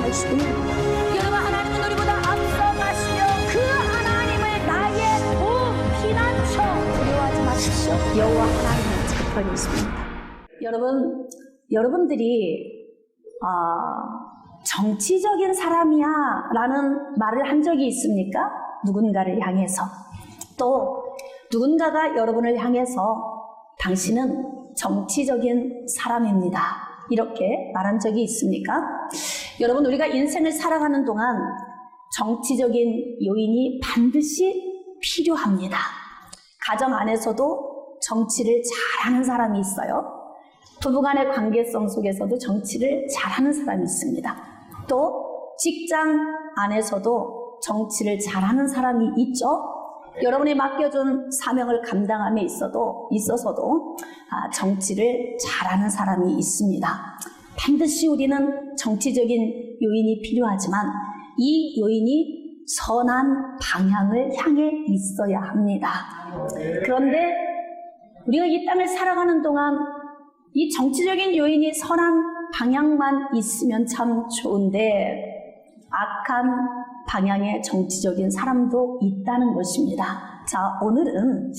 있습니다. 여러분, 하나님은 우리보다 앞서가시며 그 하나님을 나의 피난처 두려워하지 마십시오. 여호와 하나님은 지켜주고 있습니다. 여러분들이 정치적인 사람이야 라는 말을 한 적이 있습니까? 누군가를 향해서. 또 누군가가 여러분을 향해서 당신은 정치적인 사람입니다 이렇게 말한 적이 있습니까? 여러분, 우리가 인생을 살아가는 동안 정치적인 요인이 반드시 필요합니다. 가정 안에서도 정치를 잘하는 사람이 있어요. 부부간의 관계성 속에서도 정치를 잘하는 사람이 있습니다. 또 직장 안에서도 정치를 잘하는 사람이 있죠. 여러분이 맡겨준 사명을 감당함에 있어서도 정치를 잘하는 사람이 있습니다. 반드시 우리는 정치적인 요인이 필요하지만 이 요인이 선한 방향을 향해 있어야 합니다. 그런데 우리가 이 땅을 살아가는 동안 이 정치적인 요인이 선한 방향만 있으면 참 좋은데 악한 방향의 정치적인 사람도 있다는 것입니다. 자, 오늘은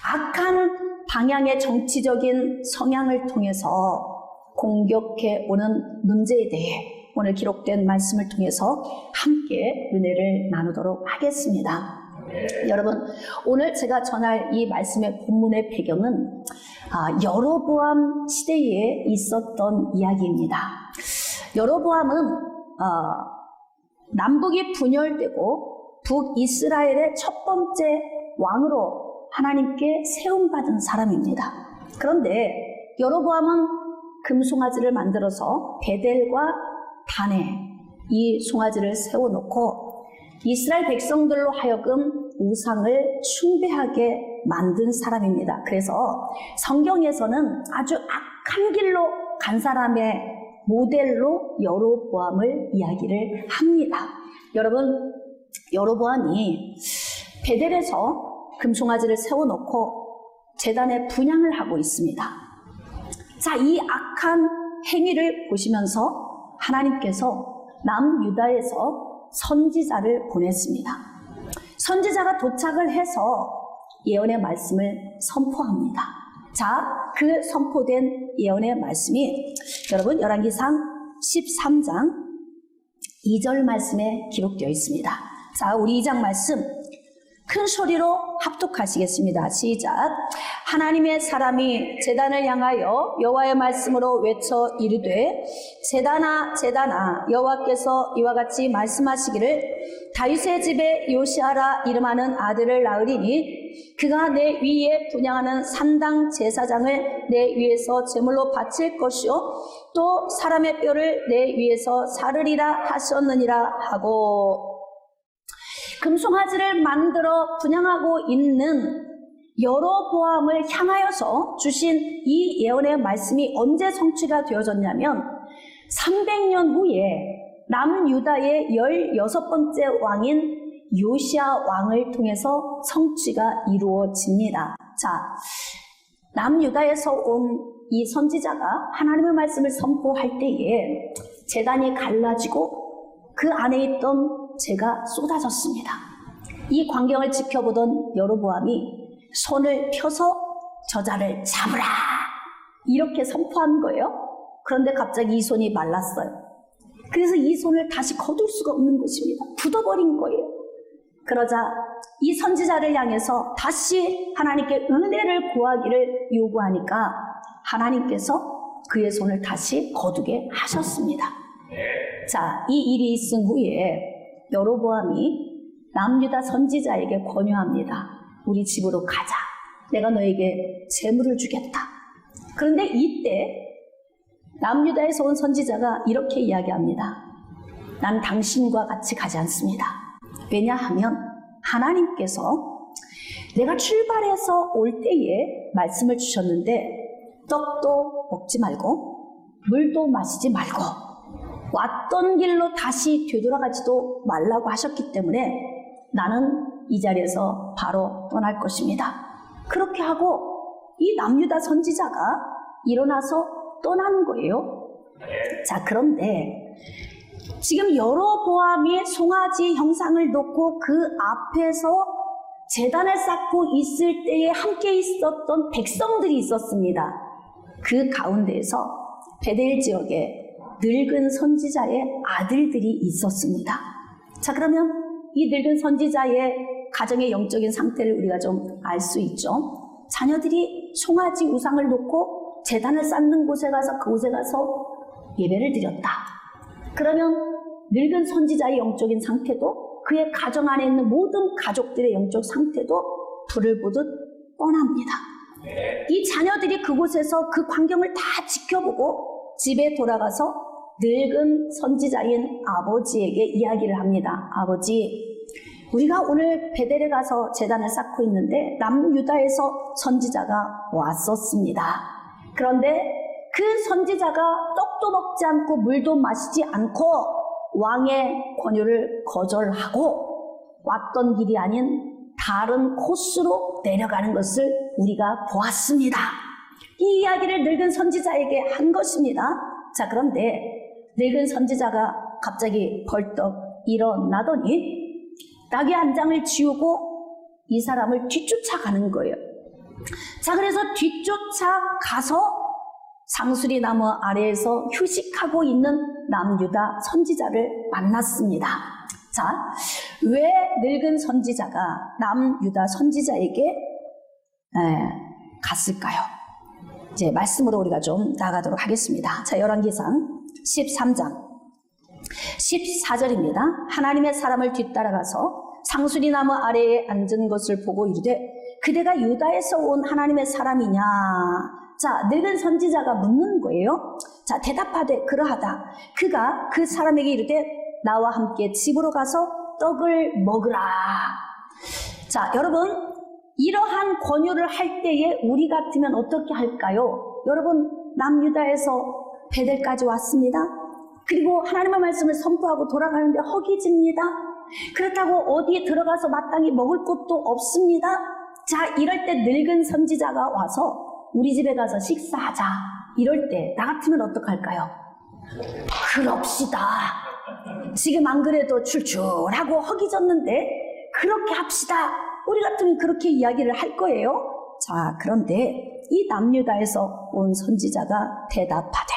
악한 방향의 정치적인 성향을 통해서 공격해 오는 문제에 대해 오늘 기록된 말씀을 통해서 함께 은혜를 나누도록 하겠습니다. 여러분, 오늘 제가 전할 이 말씀의 본문의 배경은 여로보암 시대에 있었던 이야기입니다. 여로보암은 남북이 분열되고 북이스라엘의 첫 번째 왕으로 하나님께 세움받은 사람입니다. 그런데 여로보암은 금송아지를 만들어서 베델과 단에 이 송아지를 세워놓고 이스라엘 백성들로 하여금 우상을 숭배하게 만든 사람입니다. 그래서 성경에서는 아주 악한 길로 간 사람의 모델로 여로보암을 이야기를 합니다. 여러분, 여로보암이 베델에서 금송아지를 세워놓고 제단에 분향을 하고 있습니다. 자, 이 악한 행위를 보시면서 하나님께서 남유다에서 선지자를 보냈습니다. 선지자가 도착을 해서 예언의 말씀을 선포합니다. 자, 그 선포된 예언의 말씀이 여러분 열왕기상 13장 2절 말씀에 기록되어 있습니다. 자, 우리 2장 말씀 큰 소리로 합독하시겠습니다. 시작. 하나님의 사람이 제단을 향하여 여호와의 말씀으로 외쳐 이르되 제단아 제단아 여호와께서 이와 같이 말씀하시기를 다윗의 집에 요시아라 이름하는 아들을 낳으리니 그가 내 위에 분향하는 산당 제사장을 내 위에서 제물로 바칠 것이요 또 사람의 뼈를 내 위에서 사르리라 하셨느니라 하고, 금송아지를 만들어 분향하고 있는 여로보암을 향하여서 주신 이 예언의 말씀이 언제 성취가 되어졌냐면 300년 후에 남유다의 16번째 왕인 요시아 왕을 통해서 성취가 이루어집니다. 자, 남유다에서 온 이 선지자가 하나님의 말씀을 선포할 때에 제단이 갈라지고 그 안에 있던 재가 쏟아졌습니다. 이 광경을 지켜보던 여로보암이 손을 펴서 저자를 잡으라 이렇게 선포한 거예요. 그런데 갑자기 이 손이 말랐어요. 그래서 이 손을 다시 거둘 수가 없는 것입니다. 굳어버린 거예요. 그러자 이 선지자를 향해서 다시 하나님께 은혜를 구하기를 요구하니까 하나님께서 그의 손을 다시 거두게 하셨습니다. 자, 이 일이 있은 후에 여로보암이 남유다 선지자에게 권유합니다. 우리 집으로 가자. 내가 너에게 재물을 주겠다. 그런데 이때 남유다에서 온 선지자가 이렇게 이야기합니다. 난 당신과 같이 가지 않습니다. 왜냐하면 하나님께서 내가 출발해서 올 때에 말씀을 주셨는데 떡도 먹지 말고 물도 마시지 말고 왔던 길로 다시 되돌아가지도 말라고 하셨기 때문에 나는 이 자리에서 바로 떠날 것입니다. 그렇게 하고 이 남유다 선지자가 일어나서 떠나는 거예요. 자, 그런데 지금 여로보암이 송아지 형상을 놓고 그 앞에서 제단을 쌓고 있을 때에 함께 있었던 백성들이 있었습니다. 그 가운데에서 베델 지역에 늙은 선지자의 아들들이 있었습니다. 자, 그러면 이 늙은 선지자의 가정의 영적인 상태를 우리가 좀 알 수 있죠. 자녀들이 송아지 우상을 놓고 제단을 쌓는 곳에 가서 그곳에 가서 예배를 드렸다. 그러면 늙은 선지자의 영적인 상태도 그의 가정 안에 있는 모든 가족들의 영적 상태도 불을 보듯 뻔합니다. 이 자녀들이 그곳에서 그 광경을 다 지켜보고 집에 돌아가서 늙은 선지자인 아버지에게 이야기를 합니다. 아버지, 우리가 오늘 베델에 가서 제단을 쌓고 있는데 남유다에서 선지자가 왔었습니다. 그런데 그 선지자가 떡도 먹지 않고 물도 마시지 않고 왕의 권유를 거절하고 왔던 길이 아닌 다른 코스로 내려가는 것을 우리가 보았습니다. 이 이야기를 늙은 선지자에게 한 것입니다. 자, 그런데 늙은 선지자가 갑자기 벌떡 일어나더니 낙의 한 장을 지우고 이 사람을 뒤쫓아가는 거예요. 자, 그래서 뒤쫓아가서 상수리 나무 아래에서 휴식하고 있는 남유다 선지자를 만났습니다. 자, 왜 늙은 선지자가 남유다 선지자에게 갔을까요? 이제 말씀으로 우리가 좀 나가도록 하겠습니다. 자, 열왕기상 13장 14절입니다. 하나님의 사람을 뒤따라가서 상수리 나무 아래에 앉은 것을 보고 이르되 그대가 유다에서 온 하나님의 사람이냐? 자, 늙은 선지자가 묻는 거예요. 자, 대답하되 그러하다. 그가 그 사람에게 이르되 나와 함께 집으로 가서 떡을 먹으라. 자, 여러분, 이러한 권유를 할 때에 우리 같으면 어떻게 할까요? 여러분, 남유다에서 베델까지 왔습니다. 그리고 하나님의 말씀을 선포하고 돌아가는데 허기집니다. 그렇다고 어디에 들어가서 마땅히 먹을 것도 없습니다. 자, 이럴 때 늙은 선지자가 와서 우리 집에 가서 식사하자. 이럴 때 나 같으면 어떡할까요? 그럽시다. 지금 안 그래도 출출하고 허기졌는데 그렇게 합시다. 우리 같으면 그렇게 이야기를 할 거예요. 자, 그런데 이 남유다에서 온 선지자가 대답하되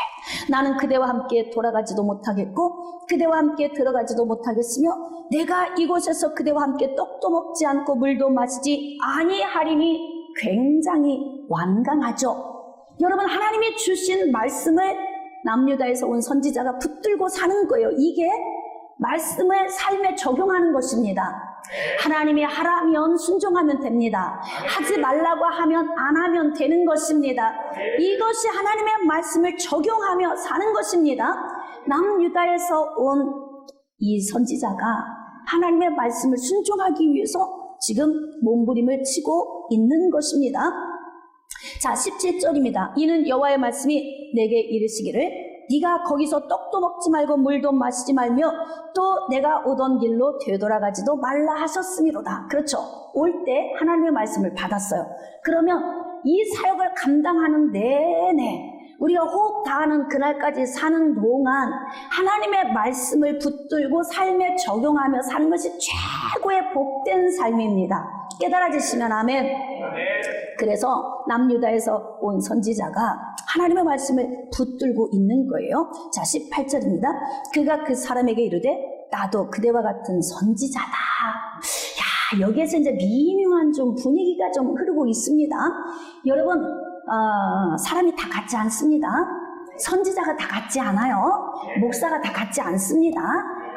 나는 그대와 함께 돌아가지도 못하겠고 그대와 함께 들어가지도 못하겠으며 내가 이곳에서 그대와 함께 떡도 먹지 않고 물도 마시지 아니하리니 굉장히 완강하죠. 여러분, 하나님이 주신 말씀을 남유다에서 온 선지자가 붙들고 사는 거예요. 이게 말씀을 삶에 적용하는 것입니다. 하나님이 하라면 순종하면 됩니다. 하지 말라고 하면 안 하면 되는 것입니다. 이것이 하나님의 말씀을 적용하며 사는 것입니다. 남유다에서 온 이 선지자가 하나님의 말씀을 순종하기 위해서 지금 몸부림을 치고 있는 것입니다. 자, 17절입니다. 이는 여호와의 말씀이 내게 이르시기를 네가 거기서 떡도 먹지 말고 물도 마시지 말며 또 내가 오던 길로 되돌아가지도 말라 하셨음이로다. 그렇죠. 올 때 하나님의 말씀을 받았어요. 그러면 이 사역을 감당하는 내내 우리가 호흡 다하는 그날까지 사는 동안 하나님의 말씀을 붙들고 삶에 적용하며 사는 것이 최고의 복된 삶입니다. 깨달아지시면 아멘. 그래서 남유다에서 온 선지자가 하나님의 말씀을 붙들고 있는 거예요. 자, 18절입니다. 그가 그 사람에게 이르되 나도 그대와 같은 선지자다. 야, 여기에서 이제 미묘한 좀 분위기가 좀 흐르고 있습니다. 여러분, 사람이 다 같지 않습니다. 선지자가 다 같지 않아요. 목사가 다 같지 않습니다.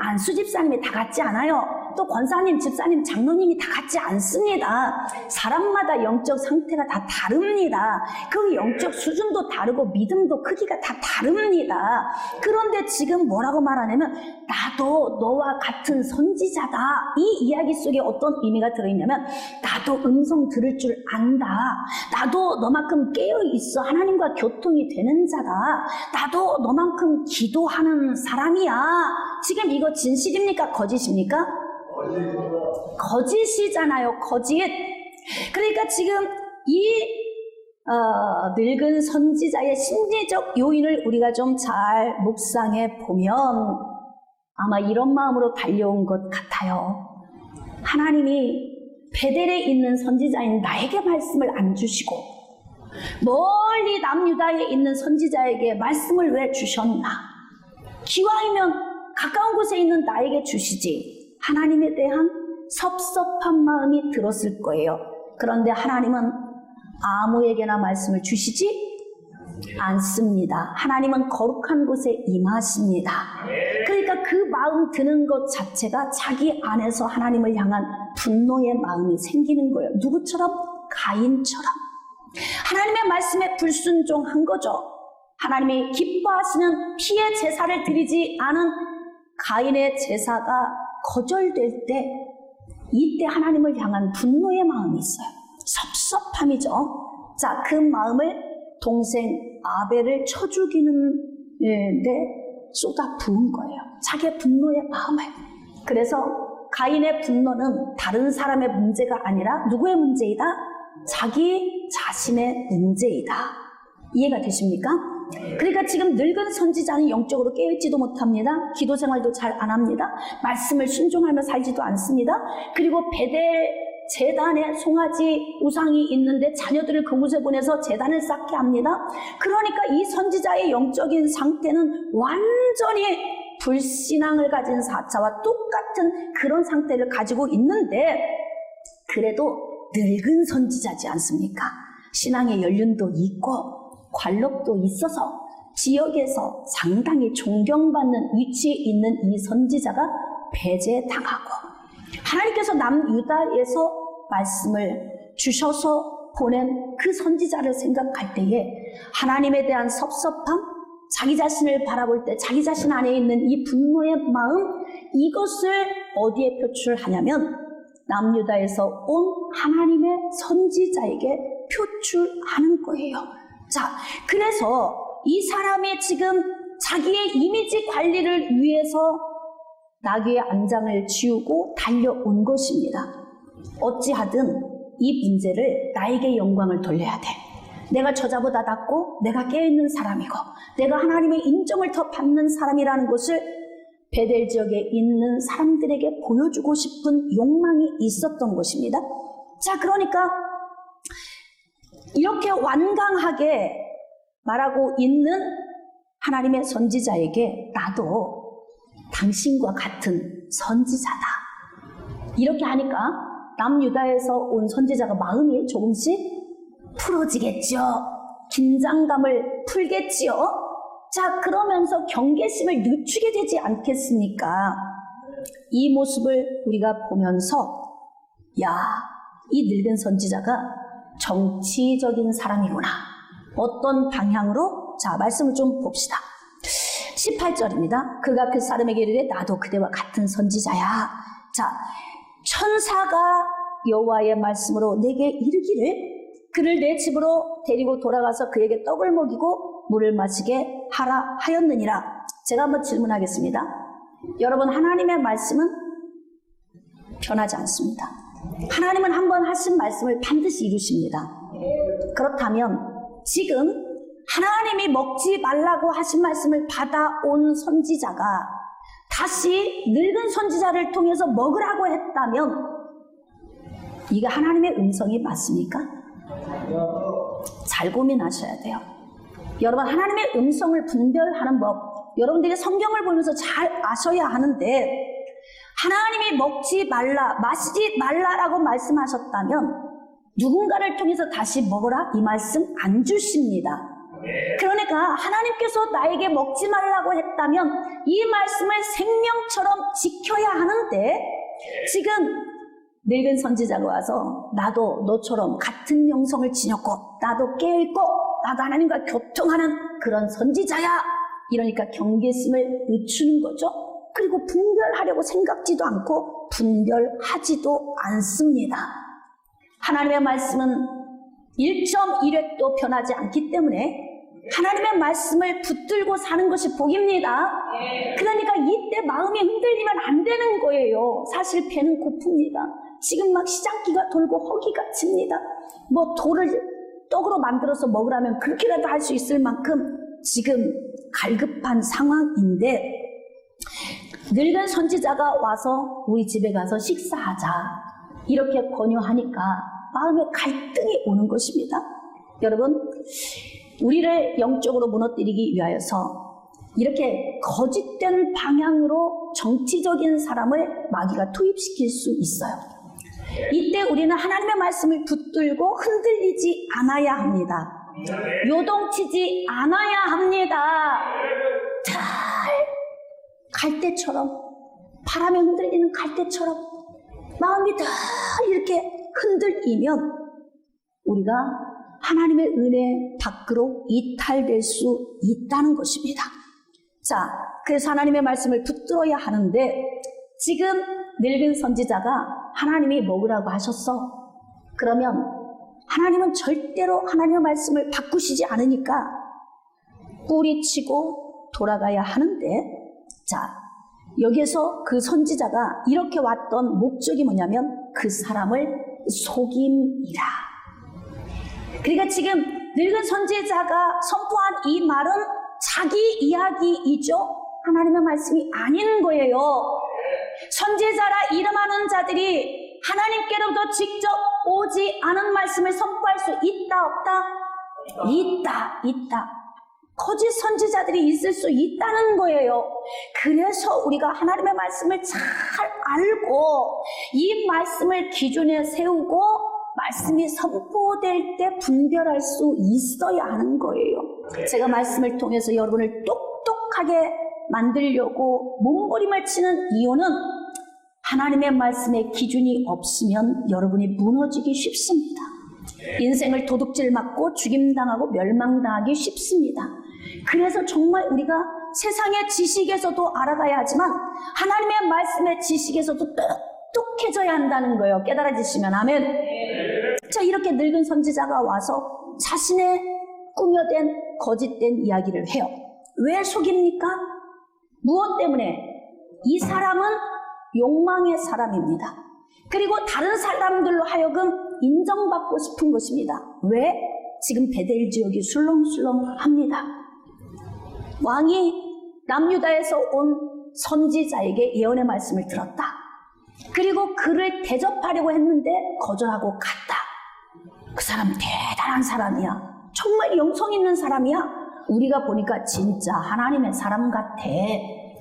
안수 집사님이 다 같지 않아요. 또 권사님, 집사님, 장로님이 다 같지 않습니다. 사람마다 영적 상태가 다 다릅니다. 그 영적 수준도 다르고 믿음도 크기가 다 다릅니다. 그런데 지금 뭐라고 말하냐면 나도 너와 같은 선지자다. 이 이야기 속에 어떤 의미가 들어있냐면 나도 음성 들을 줄 안다. 나도 너만큼 깨어있어 하나님과 교통이 되는 자다. 나도 너만큼 기도하는 사람이야. 지금 이거 진실입니까? 거짓입니까? 거짓이잖아요. 거짓. 그러니까 지금 이 늙은 선지자의 심리적 요인을 우리가 좀 잘 묵상해 보면 아마 이런 마음으로 달려온 것 같아요. 하나님이 베델에 있는 선지자인 나에게 말씀을 안 주시고 멀리 남유다에 있는 선지자에게 말씀을 왜 주셨나? 기왕이면 가까운 곳에 있는 나에게 주시지. 하나님에 대한 섭섭한 마음이 들었을 거예요. 그런데 하나님은 아무에게나 말씀을 주시지 않습니다. 하나님은 거룩한 곳에 임하십니다. 그러니까 그 마음 드는 것 자체가 자기 안에서 하나님을 향한 분노의 마음이 생기는 거예요. 누구처럼? 가인처럼. 하나님의 말씀에 불순종한 거죠. 하나님이 기뻐하시는 피의 제사를 드리지 않은 가인의 제사가 거절될 때, 이때 하나님을 향한 분노의 마음이 있어요. 섭섭함이죠. 자, 그 마음을 동생 아벨을 쳐 죽이는 데 쏟아 부은 거예요. 자기의 분노의 마음을. 그래서 가인의 분노는 다른 사람의 문제가 아니라 누구의 문제이다? 자기 자신의 문제이다. 이해가 되십니까? 그러니까 지금 늙은 선지자는 영적으로 깨어있지도 못합니다. 기도 생활도 잘 안 합니다. 말씀을 순종하며 살지도 않습니다. 그리고 베델 제단에 송아지 우상이 있는데 자녀들을 그곳에 보내서 제단을 쌓게 합니다. 그러니까 이 선지자의 영적인 상태는 완전히 불신앙을 가진 사자와 똑같은 그런 상태를 가지고 있는데, 그래도 늙은 선지자지 않습니까? 신앙의 연륜도 있고 관록도 있어서 지역에서 상당히 존경받는 위치에 있는 이 선지자가 배제당하고, 하나님께서 남유다에서 말씀을 주셔서 보낸 그 선지자를 생각할 때에 하나님에 대한 섭섭함, 자기 자신을 바라볼 때 자기 자신 안에 있는 이 분노의 마음, 이것을 어디에 표출하냐면 남유다에서 온 하나님의 선지자에게 표출하는 거예요. 자, 그래서 이 사람이 지금 자기의 이미지 관리를 위해서 나귀의 안장을 지우고 달려온 것입니다. 어찌하든 이 문제를 나에게 영광을 돌려야 돼. 내가 저자보다 낫고 내가 깨어있는 사람이고 내가 하나님의 인정을 더 받는 사람이라는 것을 베델 지역에 있는 사람들에게 보여주고 싶은 욕망이 있었던 것입니다. 자, 그러니까 이렇게 완강하게 말하고 있는 하나님의 선지자에게 나도 당신과 같은 선지자다. 이렇게 하니까 남유다에서 온 선지자가 마음이 조금씩 풀어지겠죠. 긴장감을 풀겠지요. 자, 그러면서 경계심을 늦추게 되지 않겠습니까? 이 모습을 우리가 보면서 야, 이 늙은 선지자가 정치적인 사람이구나. 어떤 방향으로? 자, 말씀을 좀 봅시다. 18절입니다. 그가 그 사람에게 이르되 나도 그대와 같은 선지자야. 자, 천사가 여호와의 말씀으로 내게 이르기를 그를 내 집으로 데리고 돌아가서 그에게 떡을 먹이고 물을 마시게 하라 하였느니라. 제가 한번 질문하겠습니다. 여러분, 하나님의 말씀은 변하지 않습니다. 하나님은 한번 하신 말씀을 반드시 이루십니다. 그렇다면 지금 하나님이 먹지 말라고 하신 말씀을 받아온 선지자가 다시 늙은 선지자를 통해서 먹으라고 했다면 이게 하나님의 음성이 맞습니까? 잘 고민하셔야 돼요. 여러분, 하나님의 음성을 분별하는 법, 여러분들이 성경을 보면서 잘 아셔야 하는데, 하나님이 먹지 말라, 마시지 말라라고 말씀하셨다면 누군가를 통해서 다시 먹으라 이 말씀 안 주십니다. 그러니까 하나님께서 나에게 먹지 말라고 했다면 이 말씀을 생명처럼 지켜야 하는데, 지금 늙은 선지자가 와서 나도 너처럼 같은 영성을 지녔고 나도 깨어있고 나도 하나님과 교통하는 그런 선지자야, 이러니까 경계심을 늦추는 거죠. 그리고 분별하려고 생각지도 않고 분별하지도 않습니다. 하나님의 말씀은 1.1획도 변하지 않기 때문에 하나님의 말씀을 붙들고 사는 것이 복입니다. 그러니까 이때 마음이 흔들리면 안 되는 거예요. 사실 배는 고픕니다. 지금 막 시장기가 돌고 허기가 칩니다. 뭐 돌을 떡으로 만들어서 먹으라면 그렇게라도 할 수 있을 만큼 지금 갈급한 상황인데, 늙은 선지자가 와서 우리 집에 가서 식사하자 이렇게 권유하니까 마음에 갈등이 오는 것입니다. 여러분, 우리를 영적으로 무너뜨리기 위하여서 이렇게 거짓된 방향으로 정치적인 사람을 마귀가 투입시킬 수 있어요. 이때 우리는 하나님의 말씀을 붙들고 흔들리지 않아야 합니다. 요동치지 않아야 합니다. 잘 갈대처럼, 바람에 흔들리는 갈대처럼 마음이 다 이렇게 흔들리면 우리가 하나님의 은혜 밖으로 이탈될 수 있다는 것입니다. 자, 그래서 하나님의 말씀을 붙들어야 하는데 지금 늙은 선지자가 하나님이 먹으라고 하셨어. 그러면 하나님은 절대로 하나님의 말씀을 바꾸시지 않으니까 뿌리치고 돌아가야 하는데, 자, 여기에서 그 선지자가 이렇게 왔던 목적이 뭐냐면 그 사람을 속임이라. 그러니까 지금 늙은 선지자가 선포한 이 말은 자기 이야기이죠. 하나님의 말씀이 아닌 거예요. 선지자라 이름하는 자들이 하나님께로부터 직접 오지 않은 말씀을 선포할 수 있다 없다? 있다. 거짓 선지자들이 있을 수 있다는 거예요. 그래서 우리가 하나님의 말씀을 잘 알고 이 말씀을 기준에 세우고 말씀이 선포될 때 분별할 수 있어야 하는 거예요. 제가 말씀을 통해서 여러분을 똑똑하게 만들려고 몸부림을 치는 이유는 하나님의 말씀에 기준이 없으면 여러분이 무너지기 쉽습니다. 인생을 도둑질 맞고 죽임당하고 멸망당하기 쉽습니다. 그래서 정말 우리가 세상의 지식에서도 알아가야 하지만 하나님의 말씀의 지식에서도 똑똑해져야 한다는 거예요. 깨달아지시면 아멘. 자, 이렇게 늙은 선지자가 와서 자신의 꾸며된 거짓된 이야기를 해요. 왜 속입니까? 무엇 때문에? 이 사람은 욕망의 사람입니다. 그리고 다른 사람들로 하여금 인정받고 싶은 것입니다. 왜? 지금 베델 지역이 술렁술렁합니다. 왕이 남유다에서 온 선지자에게 예언의 말씀을 들었다. 그리고 그를 대접하려고 했는데 거절하고 갔다. 그 사람 대단한 사람이야. 정말 영성 있는 사람이야. 우리가 보니까 진짜 하나님의 사람 같아.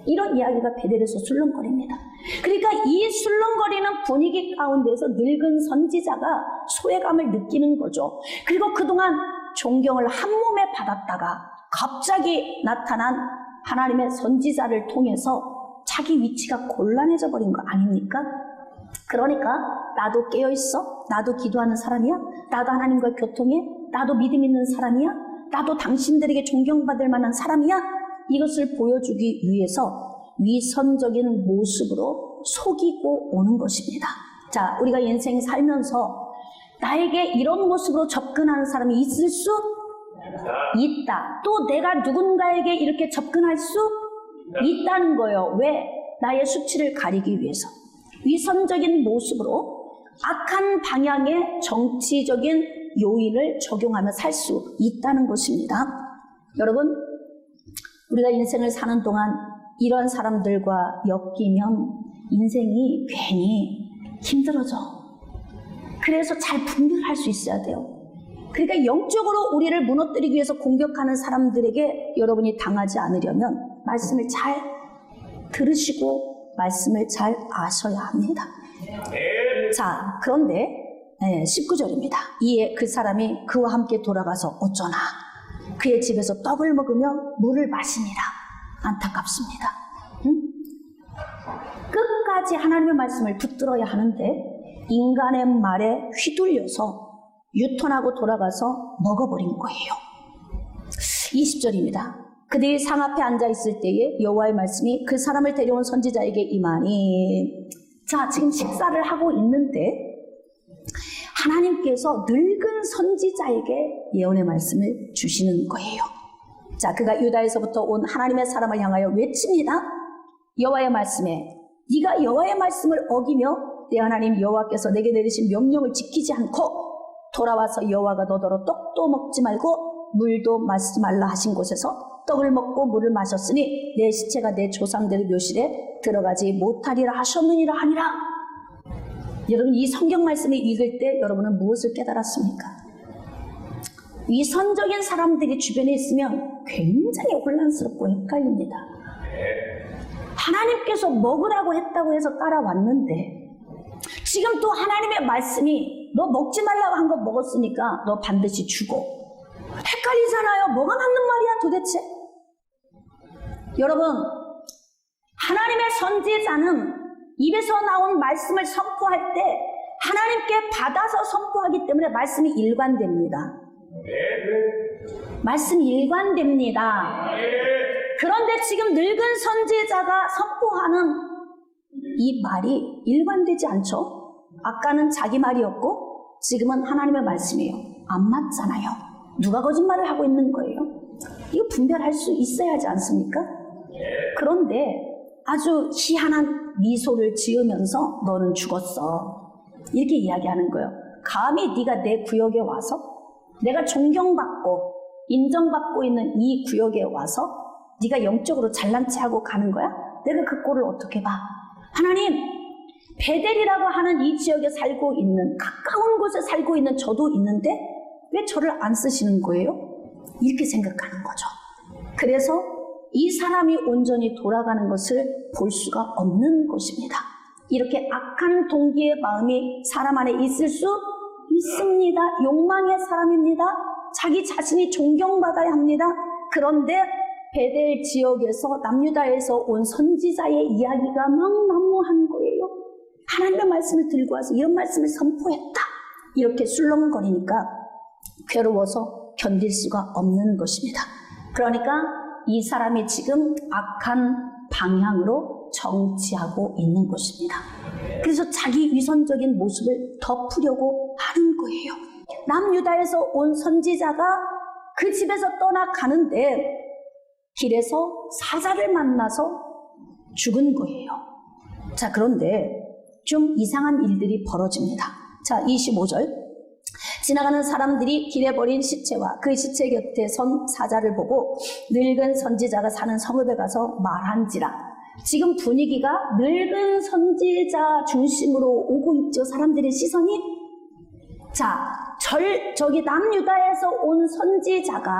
이런 이야기가 베델에서 술렁거립니다. 그러니까 이 술렁거리는 분위기 가운데서 늙은 선지자가 소외감을 느끼는 거죠. 그리고 그동안 존경을 한 몸에 받았다가 갑자기 나타난 하나님의 선지자를 통해서 자기 위치가 곤란해져 버린 거 아닙니까? 그러니까 나도 깨어있어? 나도 기도하는 사람이야? 나도 하나님과 교통해? 나도 믿음 있는 사람이야? 나도 당신들에게 존경받을 만한 사람이야? 이것을 보여주기 위해서 위선적인 모습으로 속이고 오는 것입니다. 자, 우리가 인생 살면서 나에게 이런 모습으로 접근하는 사람이 있을 수 있다. 또 내가 누군가에게 이렇게 접근할 수 있다는 거예요. 왜? 나의 수치를 가리기 위해서. 위선적인 모습으로 악한 방향의 정치적인 요인을 적용하며 살 수 있다는 것입니다. 여러분, 우리가 인생을 사는 동안 이런 사람들과 엮이면 인생이 괜히 힘들어져. 그래서 잘 분별할 수 있어야 돼요. 그러니까 영적으로 우리를 무너뜨리기 위해서 공격하는 사람들에게 여러분이 당하지 않으려면 말씀을 잘 들으시고 말씀을 잘 아셔야 합니다. 자, 그런데 19절입니다. 이에 그 사람이 그와 함께 돌아가서 어쩌나 그의 집에서 떡을 먹으며 물을 마시니라. 안타깝습니다. 응? 끝까지 하나님의 말씀을 붙들어야 하는데 인간의 말에 휘둘려서 유턴하고 돌아가서 먹어버린 거예요. 20절입니다. 그들이 상 앞에 앉아있을 때에 여호와의 말씀이 그 사람을 데려온 선지자에게 임하니. 자, 지금 식사를 하고 있는데 하나님께서 늙은 선지자에게 예언의 말씀을 주시는 거예요. 자, 그가 유다에서부터 온 하나님의 사람을 향하여 외칩니다. 여호와의 말씀에 네가 여호와의 말씀을 어기며 내 하나님 여호와께서 내게 내리신 명령을 지키지 않고 돌아와서 여호와가 너더러 떡도 먹지 말고 물도 마시지 말라 하신 곳에서 떡을 먹고 물을 마셨으니 내 시체가 내 조상들의 묘실에 들어가지 못하리라 하셨느니라 하니라. 여러분, 이 성경 말씀을 읽을 때 여러분은 무엇을 깨달았습니까? 위선적인 사람들이 주변에 있으면 굉장히 혼란스럽고 헷갈립니다. 하나님께서 먹으라고 했다고 해서 따라왔는데 지금 또 하나님의 말씀이 너 먹지 말라고 한 거 먹었으니까 너 반드시 죽어. 헷갈리잖아요. 뭐가 맞는 말이야 도대체? 여러분, 하나님의 선지자는 입에서 나온 말씀을 선포할 때 하나님께 받아서 선포하기 때문에 말씀이 일관됩니다. 말씀이 일관됩니다. 그런데 지금 늙은 선지자가 선포하는 이 말이 일관되지 않죠? 아까는 자기 말이었고 지금은 하나님의 말씀이에요. 안 맞잖아요. 누가 거짓말을 하고 있는 거예요? 이거 분별할 수 있어야 하지 않습니까? 그런데 아주 희한한 미소를 지으면서 너는 죽었어. 이렇게 이야기하는 거예요. 감히 네가 내 구역에 와서 내가 존경받고 인정받고 있는 이 구역에 와서 네가 영적으로 잘난 체하고 가는 거야? 내가 그 꼴을 어떻게 봐? 하나님, 베델이라고 하는 이 지역에 살고 있는, 가까운 곳에 살고 있는 저도 있는데 왜 저를 안 쓰시는 거예요? 이렇게 생각하는 거죠. 그래서 이 사람이 온전히 돌아가는 것을 볼 수가 없는 것입니다. 이렇게 악한 동기의 마음이 사람 안에 있을 수 있습니다. 욕망의 사람입니다. 자기 자신이 존경받아야 합니다. 그런데 베델 지역에서 남유다에서 온 선지자의 이야기가 막 난무한 거예요. 하나님의 말씀을 들고 와서 이런 말씀을 선포했다. 이렇게 술렁거리니까 괴로워서 견딜 수가 없는 것입니다. 그러니까 이 사람이 지금 악한 방향으로 정치하고 있는 것입니다. 그래서 자기 위선적인 모습을 덮으려고 하는 거예요. 남유다에서 온 선지자가 그 집에서 떠나가는데 길에서 사자를 만나서 죽은 거예요. 자, 그런데 좀 이상한 일들이 벌어집니다. 자, 25절. 지나가는 사람들이 길에 버린 시체와 그 시체 곁에 선 사자를 보고 늙은 선지자가 사는 성읍에 가서 말한지라. 지금 분위기가 늙은 선지자 중심으로 오고 있죠. 사람들의 시선이. 자, 저기 남유다에서 온 선지자가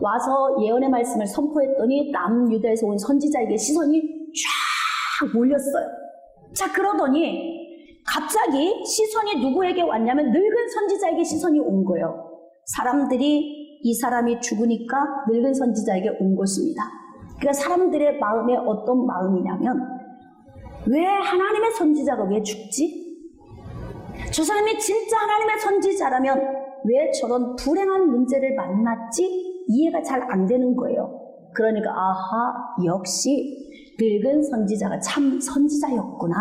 와서 예언의 말씀을 선포했더니 남유다에서 온 선지자에게 시선이 쫙 몰렸어요. 자, 그러더니 갑자기 시선이 누구에게 왔냐면 늙은 선지자에게 시선이 온 거예요. 사람들이 이 사람이 죽으니까 늙은 선지자에게 온 것입니다. 그러니까 사람들의 마음에 어떤 마음이냐면 왜 하나님의 선지자가 왜 죽지? 저 사람이 진짜 하나님의 선지자라면 왜 저런 불행한 문제를 만났지? 이해가 잘 안 되는 거예요. 그러니까 아하, 역시 늙은 선지자가 참 선지자였구나.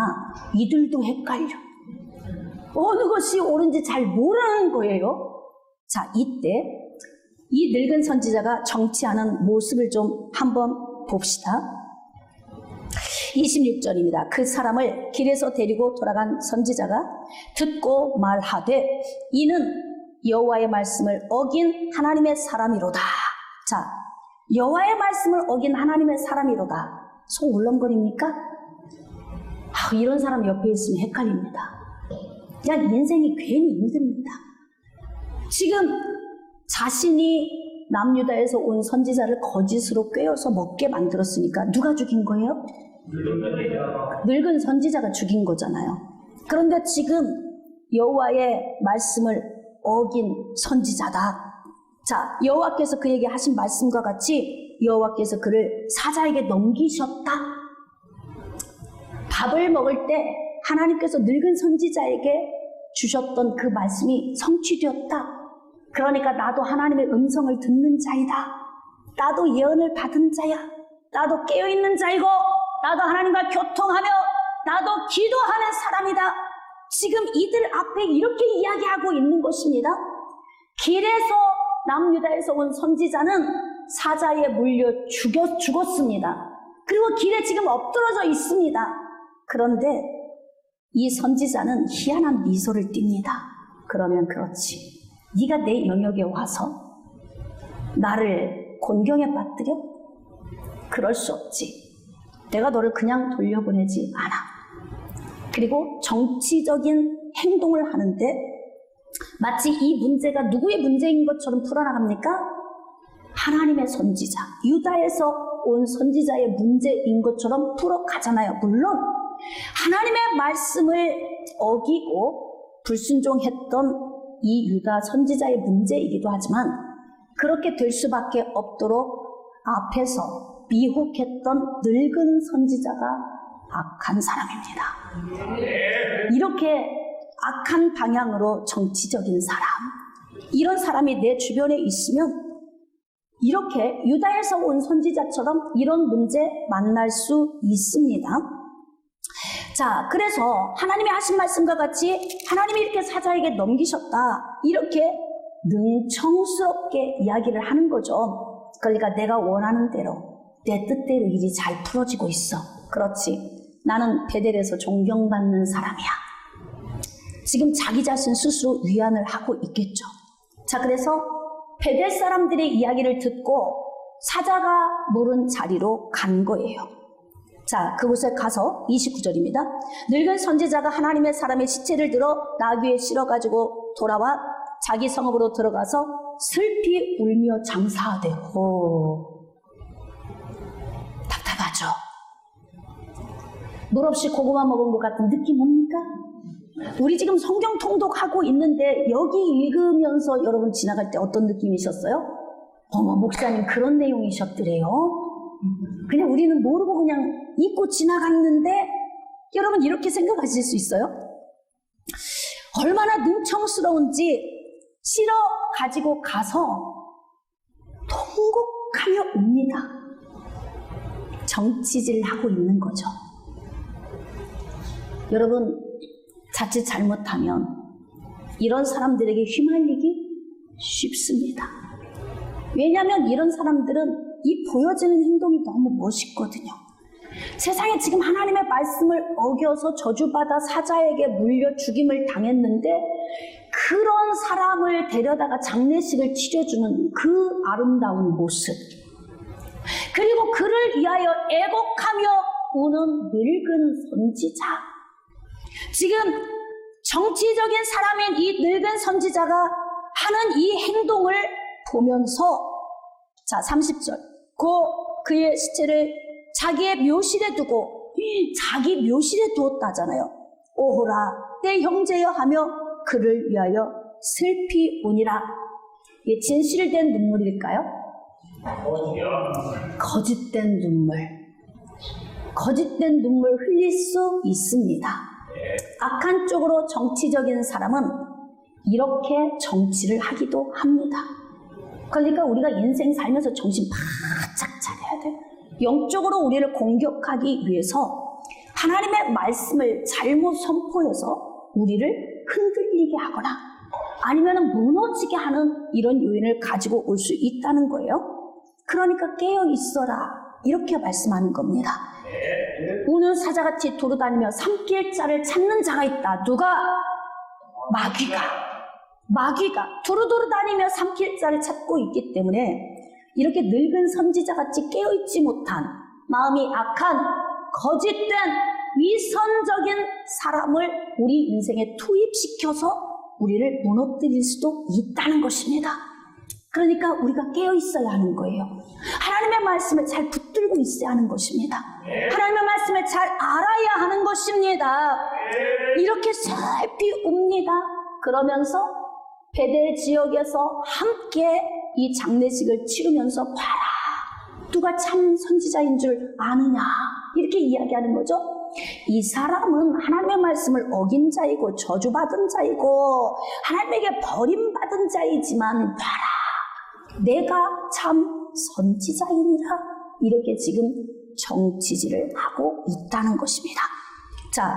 이들도 헷갈려. 어느 것이 옳은지 잘 모르는 거예요. 자, 이때 이 늙은 선지자가 정치하는 모습을 좀 한번 봅시다. 26절입니다. 그 사람을 길에서 데리고 돌아간 선지자가 듣고 말하되 이는 여호와의 말씀을 어긴 하나님의 사람이로다. 자, 여호와의 말씀을 어긴 하나님의 사람이로다. 속 울렁거립니까? 이런 사람 옆에 있으면 헷갈립니다. 그냥 인생이 괜히 힘듭니다. 지금 자신이 남유다에서 온 선지자를 거짓으로 꿰어서 먹게 만들었으니까 누가 죽인 거예요? 늙은 선지자가 죽인 거잖아요. 그런데 지금 여호와의 말씀을 어긴 선지자다. 자, 여호와께서 그에게 하신 말씀과 같이 여호와께서 그를 사자에게 넘기셨다. 밥을 먹을 때 하나님께서 늙은 선지자에게 주셨던 그 말씀이 성취되었다. 그러니까 나도 하나님의 음성을 듣는 자이다. 나도 예언을 받은 자야. 나도 깨어있는 자이고 나도 하나님과 교통하며 나도 기도하는 사람이다. 지금 이들 앞에 이렇게 이야기하고 있는 것입니다. 길에서 남유다에서 온 선지자는 사자에 물려 죽었습니다. 그리고 길에 지금 엎드러져 있습니다. 그런데 이 선지자는 희한한 미소를 띱니다. 그러면 그렇지. 네가 내 영역에 와서 나를 곤경에 빠뜨려? 그럴 수 없지. 내가 너를 그냥 돌려보내지 않아. 그리고 정치적인 행동을 하는데 마치 이 문제가 누구의 문제인 것처럼 풀어나갑니까? 하나님의 선지자, 유다에서 온 선지자의 문제인 것처럼 풀어가잖아요. 물론 하나님의 말씀을 어기고 불순종했던 이 유다 선지자의 문제이기도 하지만 그렇게 될 수밖에 없도록 앞에서 미혹했던 늙은 선지자가 악한 사람입니다. 이렇게 악한 방향으로 정치적인 사람, 이런 사람이 내 주변에 있으면 이렇게 유다에서 온 선지자처럼 이런 문제 만날 수 있습니다. 자, 그래서 하나님이 하신 말씀과 같이 하나님이 이렇게 사자에게 넘기셨다, 이렇게 능청스럽게 이야기를 하는 거죠. 그러니까 내가 원하는 대로 내 뜻대로 일이 잘 풀어지고 있어. 그렇지, 나는 베델에서 존경받는 사람이야. 지금 자기 자신 스스로 위안을 하고 있겠죠. 자, 그래서 베델 사람들의 이야기를 듣고 사자가 물은 자리로 간 거예요. 자, 그곳에 가서 29절입니다. 늙은 선지자가 하나님의 사람의 시체를 들어 나귀에 실어가지고 돌아와 자기 성읍으로 들어가서 슬피 울며 장사하되. 답답하죠. 물 없이 고구마 먹은 것 같은 느낌 뭡니까? 우리 지금 성경 통독하고 있는데 여기 읽으면서 여러분 지나갈 때 어떤 느낌이셨어요? 어머, 목사님 그런 내용이셨더래요. 그냥 우리는 모르고 그냥 잊고 지나갔는데 여러분 이렇게 생각하실 수 있어요? 얼마나 능청스러운지 실어 가지고 가서 통곡하며 웁니다. 정치질을 하고 있는 거죠. 여러분, 자칫 잘못하면 이런 사람들에게 휘말리기 쉽습니다. 왜냐하면 이런 사람들은 이 보여지는 행동이 너무 멋있거든요. 세상에 지금 하나님의 말씀을 어겨서 저주받아 사자에게 물려 죽임을 당했는데 그런 사람을 데려다가 장례식을 치러주는 그 아름다운 모습, 그리고 그를 위하여 애곡하며 우는 늙은 선지자, 지금 정치적인 사람인 이 늙은 선지자가 하는 이 행동을 보면서, 자 30절, 그의 시체를 자기의 묘실에 두고, 자기 묘실에 두었다잖아요. 오호라 내 형제여 하며 그를 위하여 슬피 우니라. 이게 진실된 눈물일까요? 거짓된 눈물. 거짓된 눈물 흘릴 수 있습니다. 악한 쪽으로 정치적인 사람은 이렇게 정치를 하기도 합니다. 그러니까 우리가 인생 살면서 정신 바짝 차려야 돼요. 영적으로 우리를 공격하기 위해서 하나님의 말씀을 잘못 선포해서 우리를 흔들리게 하거나 아니면 무너지게 하는 이런 요인을 가지고 올 수 있다는 거예요. 그러니까 깨어 있어라, 이렇게 말씀하는 겁니다. 우는 사자같이 도로다니며 삼킬 자를 찾는 자가 있다. 누가? 마귀가 두루두루 다니며 삼킬 자를 찾고 있기 때문에 이렇게 늙은 선지자같이 깨어있지 못한, 마음이 악한 거짓된 위선적인 사람을 우리 인생에 투입시켜서 우리를 무너뜨릴 수도 있다는 것입니다. 그러니까 우리가 깨어있어야 하는 거예요. 하나님의 말씀을 잘 붙들고 있어야 하는 것입니다. 하나님의 말씀을 잘 알아야 하는 것입니다. 이렇게 슬피 웁니다. 그러면서 베델 지역에서 함께 이 장례식을 치르면서 봐라, 누가 참 선지자인 줄 아느냐, 이렇게 이야기하는 거죠. 이 사람은 하나님의 말씀을 어긴 자이고 저주받은 자이고 하나님에게 버림받은 자이지만 봐라, 내가 참 선지자이니라, 이렇게 지금 정치질을 하고 있다는 것입니다. 자,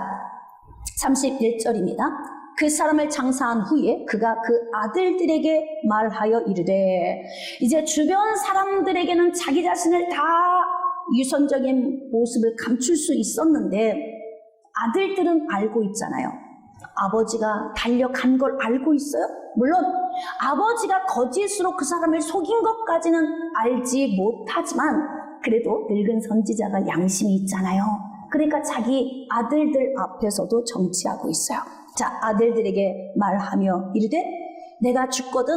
31절입니다. 그 사람을 장사한 후에 그가 그 아들들에게 말하여 이르되, 이제 주변 사람들에게는 자기 자신을 다 유선적인 모습을 감출 수 있었는데 아들들은 알고 있잖아요. 아버지가 달려간 걸 알고 있어요. 물론 아버지가 거짓으로 그 사람을 속인 것까지는 알지 못하지만 그래도 늙은 선지자가 양심이 있잖아요. 그러니까 자기 아들들 앞에서도 정치하고 있어요. 자, 아들들에게 말하며 이르되 내가 죽거든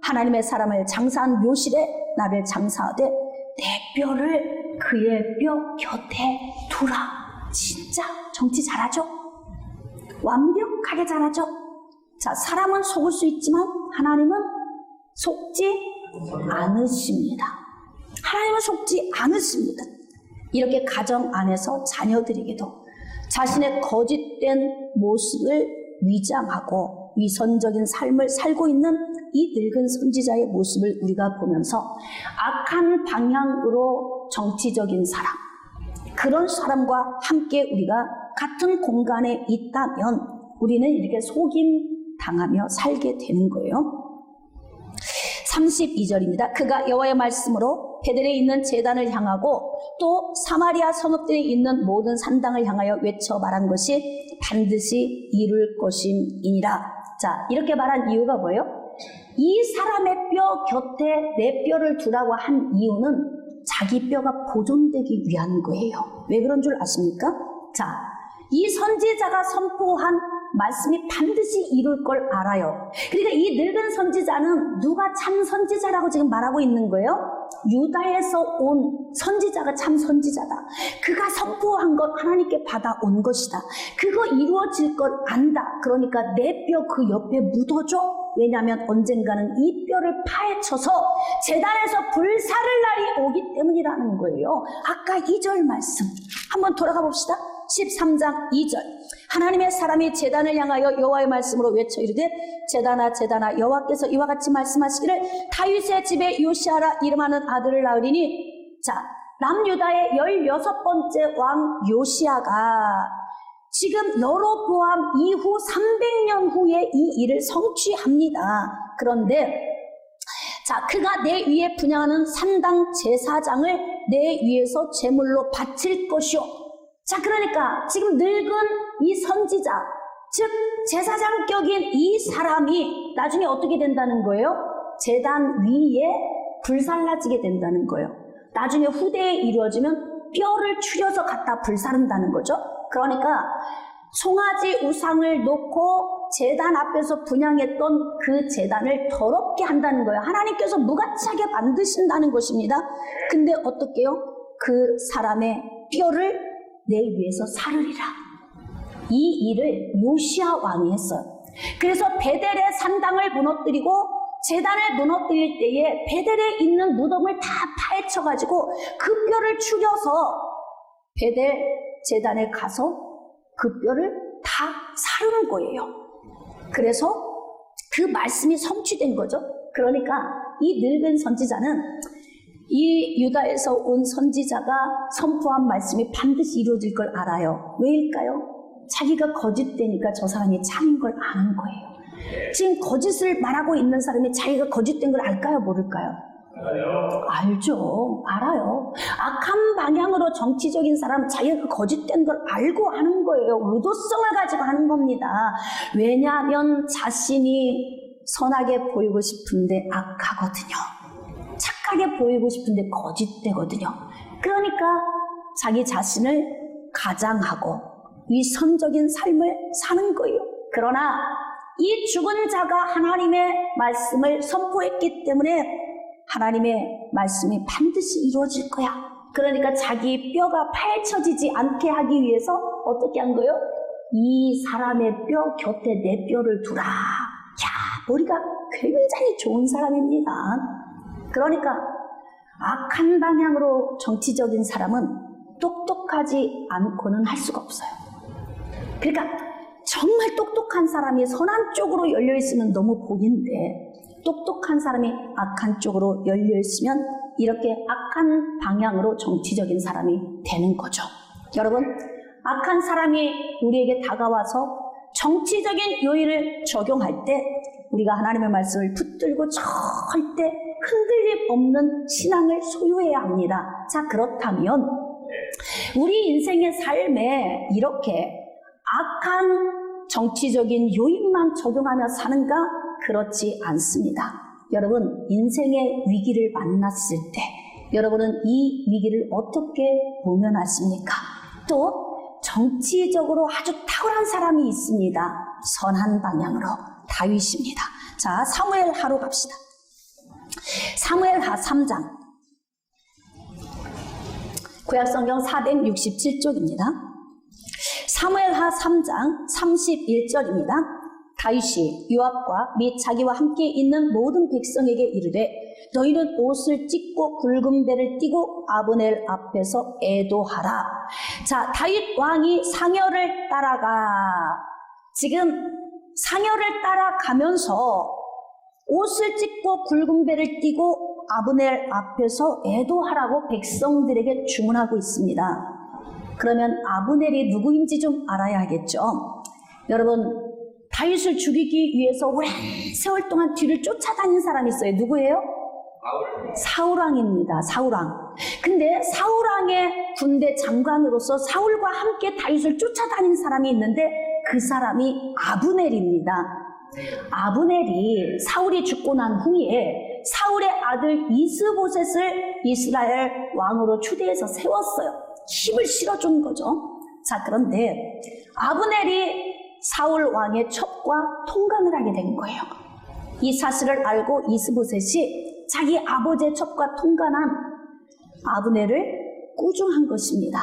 하나님의 사람을 장사한 묘실에 나를 장사하되 내 뼈를 그의 뼈 곁에 두라. 진짜 정치 잘하죠? 완벽하게 잘하죠? 자, 사람은 속을 수 있지만 하나님은 속지 않으십니다. 하나님은 속지 않으십니다. 이렇게 가정 안에서 자녀들에게도 자신의 거짓된 모습을 위장하고 위선적인 삶을 살고 있는 이 늙은 선지자의 모습을 우리가 보면서 악한 방향으로 정치적인 사람, 그런 사람과 함께 우리가 같은 공간에 있다면 우리는 이렇게 속임 당하며 살게 되는 거예요. 32절입니다. 그가 여호와의 말씀으로 베델에 있는 제단을 향하고 또 사마리아 성읍들에 있는 모든 산당을 향하여 외쳐 말한 것이 반드시 이룰 것임이니라. 자, 이렇게 말한 이유가 뭐예요? 이 사람의 뼈 곁에 내 뼈를 두라고 한 이유는 자기 뼈가 보존되기 위한 거예요. 왜 그런 줄 아십니까? 자, 이 선지자가 선포한 말씀이 반드시 이룰 걸 알아요. 그러니까 이 늙은 선지자는 누가 참 선지자라고 지금 말하고 있는 거예요? 유다에서 온 선지자가 참 선지자다. 그가 선포한 것 하나님께 받아온 것이다. 그거 이루어질 걸 안다. 그러니까 내 뼈 그 옆에 묻어줘. 왜냐하면 언젠가는 이 뼈를 파헤쳐서 제단에서 불사를 날이 오기 때문이라는 거예요. 아까 2절 말씀 한번 돌아가 봅시다. 13장 2절 하나님의 사람이 제단을 향하여 여호와의 말씀으로 외쳐 이르되 제단아 제단아 여호와께서 이와 같이 말씀하시기를 다윗의 집에 요시아라 이름하는 아들을 낳으리니. 자, 남유다의 16번째 왕 요시아가 지금 여로보암 이후 300년 후에 이 일을 성취합니다. 그런데 자, 그가 내 위에 분양하는 산당 제사장을 내 위에서 제물로 바칠 것이요. 자, 그러니까 지금 늙은 이 선지자, 즉 제사장격인 이 사람이 나중에 어떻게 된다는 거예요? 제단 위에 불살라지게 된다는 거예요. 나중에 후대에 이루어지면 뼈를 추려서 갖다 불사른다는 거죠. 그러니까 송아지 우상을 놓고 제단 앞에서 분향했던 그 제단을 더럽게 한다는 거예요. 하나님께서 무가치하게 만드신다는 것입니다. 근데 어떻게요? 그 사람의 뼈를 내 위에서 사르리라. 이 일을 요시아 왕이 했어요. 그래서 베델의 산당을 무너뜨리고 제단을 무너뜨릴 때에 베델에 있는 무덤을 다 파헤쳐가지고 그 뼈를 추려서 베델 제단에 가서 그 뼈를 다 사르는 거예요. 그래서 그 말씀이 성취된 거죠. 그러니까 이 늙은 선지자는 이 유다에서 온 선지자가 선포한 말씀이 반드시 이루어질 걸 알아요. 왜일까요? 자기가 거짓되니까 저 사람이 참인 걸 아는 거예요. 지금 거짓을 말하고 있는 사람이 자기가 거짓된 걸 알까요? 모를까요? 알죠. 알아요. 악한 방향으로 정치적인 사람 자기가 거짓된 걸 알고 하는 거예요. 의도성을 가지고 하는 겁니다. 왜냐하면 자신이 선하게 보이고 싶은데 악하거든요. 착하게 보이고 싶은데 거짓되거든요. 그러니까 자기 자신을 가장하고 위선적인 삶을 사는 거예요. 그러나 이 죽은 자가 하나님의 말씀을 선포했기 때문에 하나님의 말씀이 반드시 이루어질 거야. 그러니까 자기 뼈가 파헤쳐지지 않게 하기 위해서 어떻게 한 거예요? 이 사람의 뼈 곁에 내 뼈를 두라. 야, 머리가 굉장히 좋은 사람입니다. 그러니까 악한 방향으로 정치적인 사람은 똑똑하지 않고는 할 수가 없어요. 그러니까 정말 똑똑한 사람이 선한 쪽으로 열려있으면 너무 복인데 똑똑한 사람이 악한 쪽으로 열려있으면 이렇게 악한 방향으로 정치적인 사람이 되는 거죠. 여러분, 악한 사람이 우리에게 다가와서 정치적인 요인을 적용할 때 우리가 하나님의 말씀을 붙들고 절대 흔들림 없는 신앙을 소유해야 합니다. 자, 그렇다면 우리 인생의 삶에 이렇게 악한 정치적인 요인만 적용하며 사는가? 그렇지 않습니다. 여러분, 인생의 위기를 만났을 때 여러분은 이 위기를 어떻게 모면하십니까? 또 정치적으로 아주 탁월한 사람이 있습니다. 선한 방향으로 다윗입니다. 자, 사무엘하로 갑시다. 사무엘하 3장 구약성경 467쪽입니다. 사무엘하 3장 31절입니다. 다윗이 요압과 및 자기와 함께 있는 모든 백성에게 이르되 너희는 옷을 찢고 굵은 배를 띠고 아브넬 앞에서 애도하라. 자, 다윗 왕이 상여를 따라가 지금 상여를 따라가면서 옷을 찢고 굵은 배를 띠고 아브넬 앞에서 애도하라고 백성들에게 주문하고 있습니다. 그러면 아브넬이 누구인지 좀 알아야 하겠죠. 여러분, 다윗을 죽이기 위해서 오랜 세월 동안 뒤를 쫓아다닌 사람이 있어요. 누구예요? 사울왕입니다. 사울왕. 근데 사울왕의 군대 장관으로서 사울과 함께 다윗을 쫓아다닌 사람이 있는데 그 사람이 아브넬입니다. 아브넬이 사울이 죽고 난 후에 사울의 아들 이스보셋을 이스라엘 왕으로 추대해서 세웠어요. 힘을 실어준 거죠. 자, 그런데 아브넬이 사울 왕의 첩과 통관을 하게 된 거예요. 이 사실을 알고 이스보셋이 자기 아버지의 첩과 통관한 아브넬을 꾸중한 것입니다.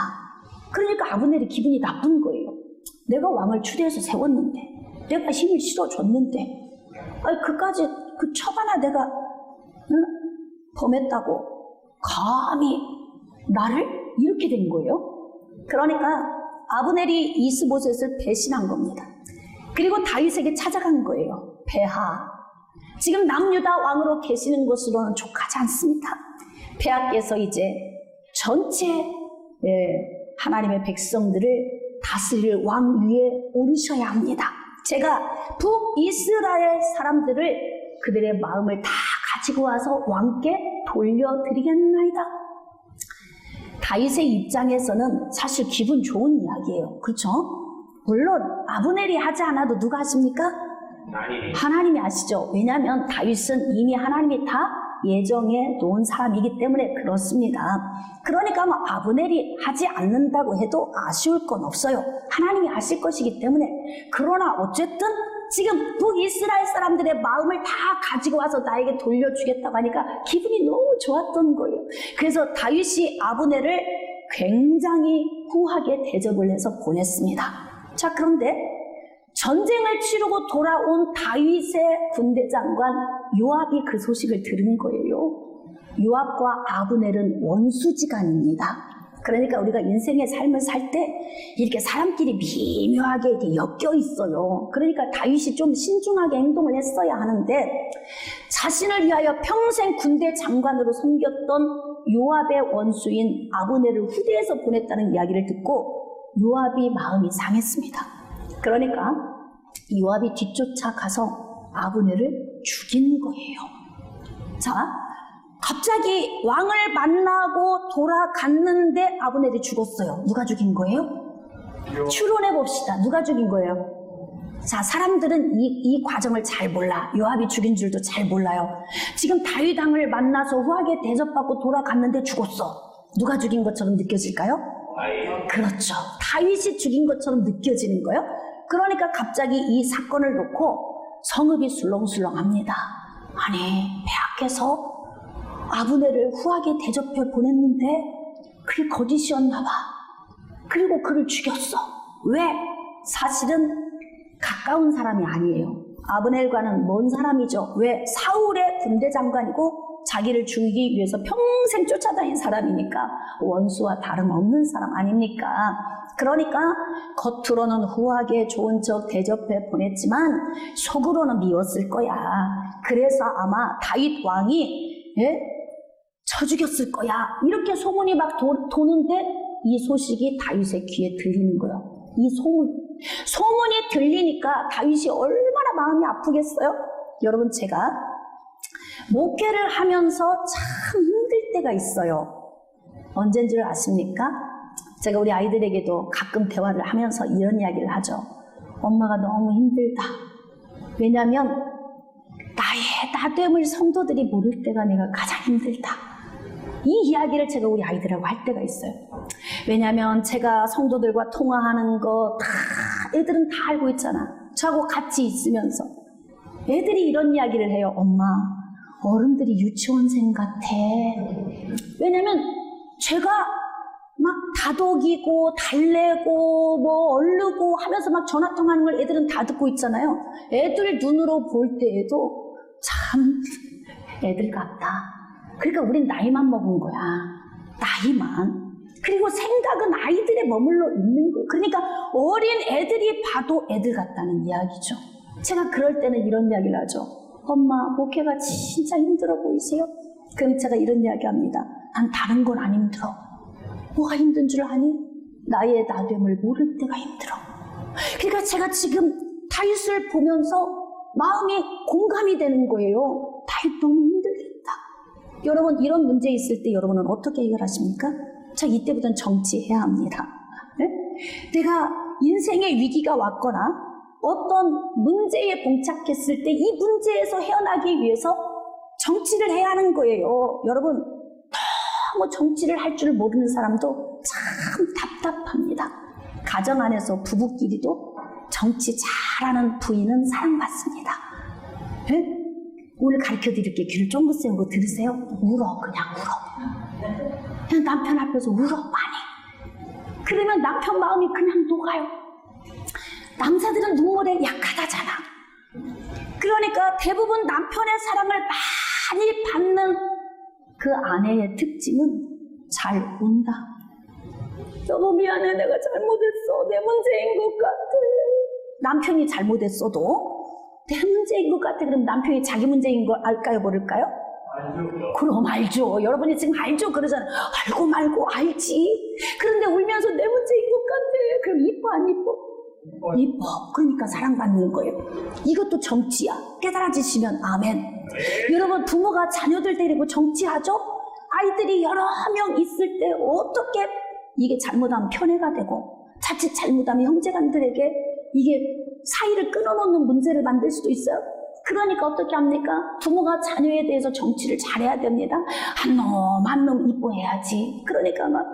그러니까 아브넬이 기분이 나쁜 거예요. 내가 왕을 추대해서 세웠는데, 내가 힘을 실어줬는데, 그까지 그 첩 하나 내가 범했다고 감히 나를 이렇게 된 거예요. 그러니까 아브넬이 이스보셋을 배신한 겁니다. 그리고 다윗에게 찾아간 거예요. 폐하, 지금 남유다 왕으로 계시는 것으로는 족하지 않습니다. 폐하께서 이제 전체 하나님의 백성들을 다스릴 왕 위에 오르셔야 합니다. 제가 북이스라엘 사람들을 그들의 마음을 다 가지고 와서 왕께 돌려드리겠나이다. 다윗의 입장에서는 사실 기분 좋은 이야기예요. 그렇죠? 물론 아브넬이 하지 않아도 누가 하십니까? 하나님이 하시죠. 왜냐하면 다윗은 이미 하나님이 다 예정해 놓은 사람이기 때문에 그렇습니다. 그러니까 아브넬이 하지 않는다고 해도 아쉬울 건 없어요. 하나님이 하실 것이기 때문에. 그러나 어쨌든 지금 북이스라엘 사람들의 마음을 다 가지고 와서 나에게 돌려주겠다고 하니까 기분이 너무 좋았던 거예요. 그래서 다윗이 아브넬을 굉장히 후하게 대접을 해서 보냈습니다. 자, 그런데 전쟁을 치르고 돌아온 다윗의 군대 장관 요압이 그 소식을 들은 거예요. 요압과 아브넬은 원수지간입니다. 그러니까 우리가 인생의 삶을 살 때 이렇게 사람끼리 미묘하게 이렇게 엮여 있어요. 그러니까 다윗이 좀 신중하게 행동을 했어야 하는데 자신을 위하여 평생 군대 장관으로 섬겼던 요압의 원수인 아브넬을 후대에서 보냈다는 이야기를 듣고 요압이 마음이 상했습니다. 그러니까 요압이 뒤쫓아 가서 아브넬을 죽인 거예요. 자, 갑자기 왕을 만나고 돌아갔는데 아브넬이 죽었어요. 누가 죽인 거예요? 추론해 봅시다. 누가 죽인 거예요? 자, 사람들은 이 과정을 잘 몰라. 요압이 죽인 줄도 잘 몰라요. 지금 다윗 왕을 만나서 후하게 대접받고 돌아갔는데 죽었어. 누가 죽인 것처럼 느껴질까요? 그렇죠. 다윗이 죽인 것처럼 느껴지는 거예요. 그러니까 갑자기 이 사건을 놓고 성읍이 술렁술렁합니다. 아니, 폐하께서 아브넬을 후하게 대접해 보냈는데 그게 거짓이었나 봐. 그리고 그를 죽였어. 왜? 사실은 가까운 사람이 아니에요. 아브넬과는 먼 사람이죠. 왜? 사울의 군대 장관이고 자기를 죽이기 위해서 평생 쫓아다닌 사람이니까 원수와 다름없는 사람 아닙니까? 그러니까 겉으로는 후하게 좋은 척 대접해 보냈지만 속으로는 미웠을 거야. 그래서 아마 다윗 왕이 쳐 죽였을 거야. 이렇게 소문이 막 도는데 이 소식이 다윗의 귀에 들리는 거예요. 이 소문이 들리니까 다윗이 얼마나 마음이 아프겠어요? 여러분, 제가 목회를 하면서 참 힘들 때가 있어요. 언제인 줄 아십니까? 제가 우리 아이들에게도 가끔 대화를 하면서 이런 이야기를 하죠. 엄마가 너무 힘들다. 왜냐하면 나됨을 성도들이 모를 때가 내가 가장 힘들다. 이 이야기를 제가 우리 아이들하고 할 때가 있어요. 왜냐하면 제가 성도들과 통화하는 거 다 애들은 다 알고 있잖아. 저하고 같이 있으면서 애들이 이런 이야기를 해요. 엄마, 어른들이 유치원생 같아. 왜냐면 제가 막 다독이고 달래고 뭐 얼르고 하면서 막 전화통화하는 걸 애들은 다 듣고 있잖아요. 애들 눈으로 볼 때에도 참 애들 같다. 그러니까 우린 나이만 먹은 거야. 나이만. 그리고 생각은 아이들에 머물러 있는 거예요. 그러니까 어린 애들이 봐도 애들 같다는 이야기죠. 제가 그럴 때는 이런 이야기를 하죠. 엄마, 목회가 진짜 힘들어 보이세요? 그럼 제가 이런 이야기 합니다. 난 다른 건 안 힘들어. 뭐가 힘든 줄 아니? 나의 나됨을 모를 때가 힘들어. 그러니까 제가 지금 다윗을 보면서 마음이 공감이 되는 거예요. 다윗 너무 힘들겠다. 여러분, 이런 문제 있을 때 여러분은 어떻게 해결하십니까? 자, 이때부터는 정치해야 합니다. 네? 내가 인생의 위기가 왔거나 어떤 문제에 봉착했을 때 이 문제에서 헤어나기 위해서 정치를 해야 하는 거예요. 여러분, 너무 정치를 할 줄 모르는 사람도 참 답답합니다. 가정 안에서 부부끼리도 정치 잘하는 부인은 사랑받습니다. 네? 오늘 가르쳐드릴게. 귀를 쫑긋 세우고 들으세요. 울어, 그냥 울어. 그냥 남편 앞에서 울어, 많이. 그러면 남편 마음이 그냥 녹아요. 남자들은 눈물에 약하다잖아. 그러니까 대부분 남편의 사랑을 많이 받는 그 아내의 특징은 잘 운다. 너무 미안해, 내가 잘못했어. 내 문제인 것 같아. 남편이 잘못했어도 내 문제인 것 같아. 그럼 남편이 자기 문제인 거 알까요, 모를까요? 알죠. 그럼 알죠. 여러분이 지금 알죠? 그러잖아요. 알고 말고 알지. 그런데 울면서 내 문제인 것 같아. 그럼 이뻐, 안 이뻐? 이뻐. 그러니까 사랑받는 거예요. 이것도 정치야. 깨달아지시면 아멘. 여러분, 부모가 자녀들 데리고 정치하죠? 아이들이 여러 명 있을 때 어떻게 이게 잘못하면 편애가 되고 자칫 잘못하면 형제간들에게 이게 사이를 끊어놓는 문제를 만들 수도 있어요. 그러니까 어떻게 합니까? 부모가 자녀에 대해서 정치를 잘해야 됩니다. 한 놈 한 놈 이뻐해야지. 그러니까 막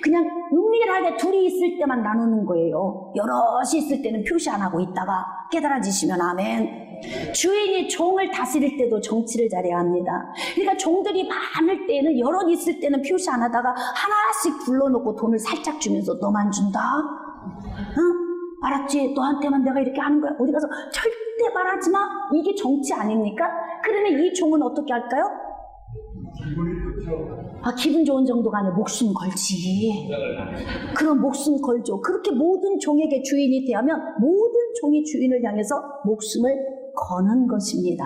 그냥 은밀하게 둘이 있을 때만 나누는 거예요. 여럿이 있을 때는 표시 안 하고 있다가 깨달아지시면 아멘. 주인이 종을 다스릴 때도 정치를 잘해야 합니다. 그러니까 종들이 많을 때는 여럿 있을 때는 표시 안 하다가 하나씩 불러놓고 돈을 살짝 주면서 너만 준다? 응? 알았지? 너한테만 내가 이렇게 하는 거야. 어디 가서 절대 말하지 마. 이게 정치 아닙니까? 그러면 이 종은 어떻게 할까요? 기분이 좋죠. 아, 기분 좋은 정도가 아니라 목숨 걸지. 그럼 목숨 걸죠. 그렇게 모든 종에게 주인이 되면 모든 종이 주인을 향해서 목숨을 거는 것입니다.